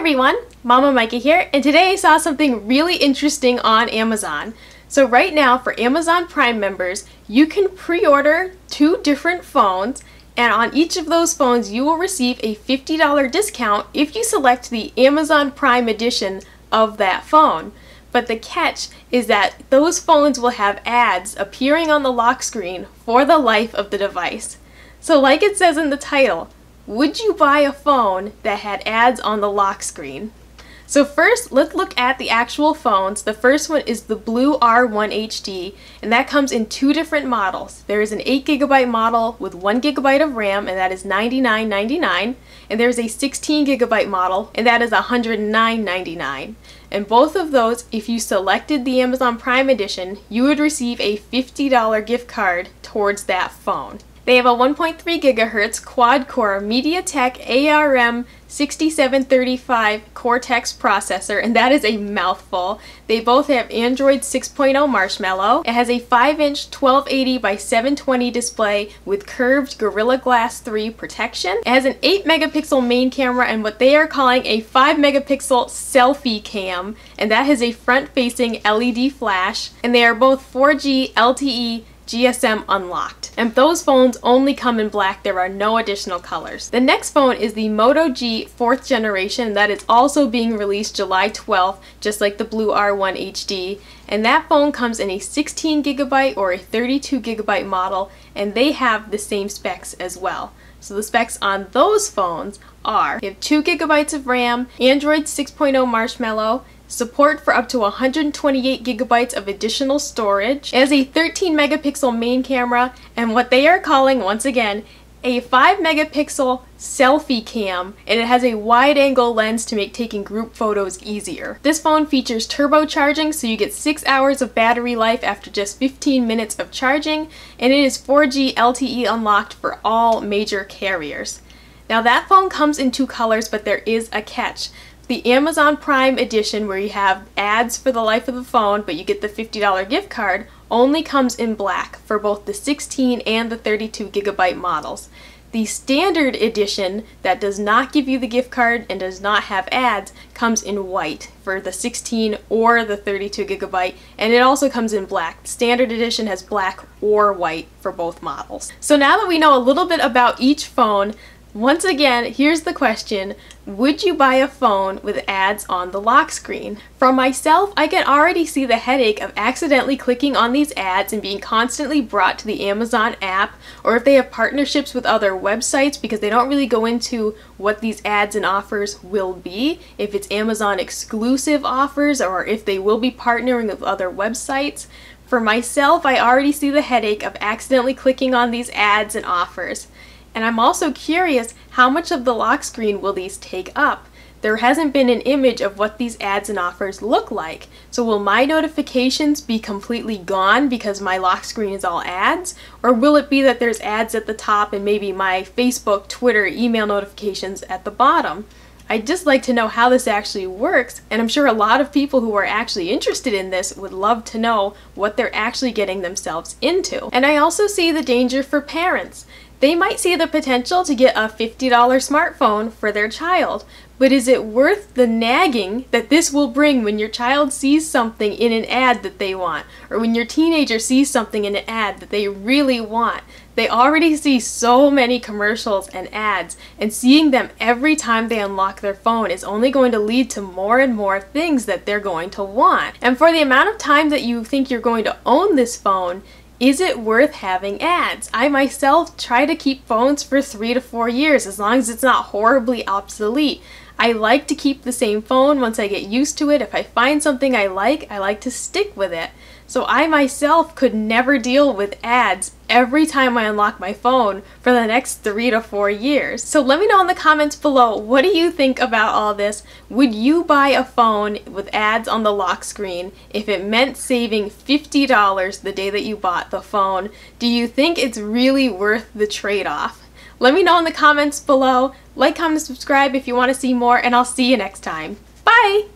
everyone, Mama Micah here, and today I saw something really interesting on Amazon. So right now for Amazon Prime members, you can pre-order 2 different phones, and on each of those phones you will receive a $50 discount if you select the Amazon Prime edition of that phone. But the catch is that those phones will have ads appearing on the lock screen for the life of the device. So like it says in the title, would you buy a phone that had ads on the lock screen? So first, let's look at the actual phones. The first one is the Blue R1 HD, and that comes in 2 different models. There is an 8GB model with 1GB of RAM, and that is $99.99, and there's a 16GB model, and that is $109.99. And both of those, if you selected the Amazon Prime edition, you would receive a $50 gift card towards that phone. They have a 1.3 GHz quad-core MediaTek ARM 6735 Cortex processor, and that is a mouthful. They both have Android 6.0 Marshmallow. It has a 5-inch 1280 by 720 display with curved Gorilla Glass 3 protection. It has an 8-megapixel main camera and what they are calling a 5-megapixel selfie cam, and that has a front-facing LED flash, and they are both 4G LTE GSM unlocked. And those phones only come in black. There are no additional colors. The next phone is the Moto G Fourth-Generation. That is also being released July 12th, just like the Blue R1 HD. And that phone comes in a 16GB or a 32GB model, and they have the same specs as well. So the specs on those phones are, you have 2GB of RAM, Android 6.0 Marshmallow, support for up to 128GB of additional storage. It has a 13-megapixel main camera and what they are calling, once again, a 5-megapixel selfie cam, and it has a wide-angle lens to make taking group photos easier. This phone features turbocharging, so you get 6 hours of battery life after just 15 minutes of charging, and it is 4G LTE unlocked for all major carriers. Now that phone comes in 2 colors, but there is a catch. The Amazon Prime edition, where you have ads for the life of the phone, but you get the $50 gift card, only comes in black for both the 16 and the 32GB models. The standard edition, that does not give you the gift card and does not have ads, comes in white for the 16 or the 32GB, and it also comes in black. The standard edition has black or white for both models. So now that we know a little bit about each phone, once again, here's the question: would you buy a phone with ads on the lock screen? For myself, I can already see the headache of accidentally clicking on these ads and being constantly brought to the Amazon app, or if they have partnerships with other websites, because they don't really go into what these ads and offers will be, if it's Amazon exclusive offers or if they will be partnering with other websites. For myself, I already see the headache of accidentally clicking on these ads and offers. And I'm also curious, how much of the lock screen will these take up? There hasn't been an image of what these ads and offers look like. So will my notifications be completely gone because my lock screen is all ads? Or will it be that there's ads at the top and maybe my Facebook, Twitter, email notifications at the bottom? I'd just like to know how this actually works, and I'm sure a lot of people who are actually interested in this would love to know what they're actually getting themselves into. And I also see the danger for parents. They might see the potential to get a $50 smartphone for their child, but is it worth the nagging that this will bring when your child sees something in an ad that they want, or when your teenager sees something in an ad that they really want? They already see so many commercials and ads, and seeing them every time they unlock their phone is only going to lead to more and more things that they're going to want. And for the amount of time that you think you're going to own this phone, is it worth having ads? I myself try to keep phones for 3 to 4 years, as long as it's not horribly obsolete. I like to keep the same phone once I get used to it. If I find something I like to stick with it. So I myself could never deal with ads every time I unlock my phone for the next 3 to 4 years. So let me know in the comments below, what do you think about all this? Would you buy a phone with ads on the lock screen if it meant saving $50 the day that you bought the phone? Do you think it's really worth the trade-off? Let me know in the comments below. Like, comment, subscribe if you want to see more, and I'll see you next time. Bye!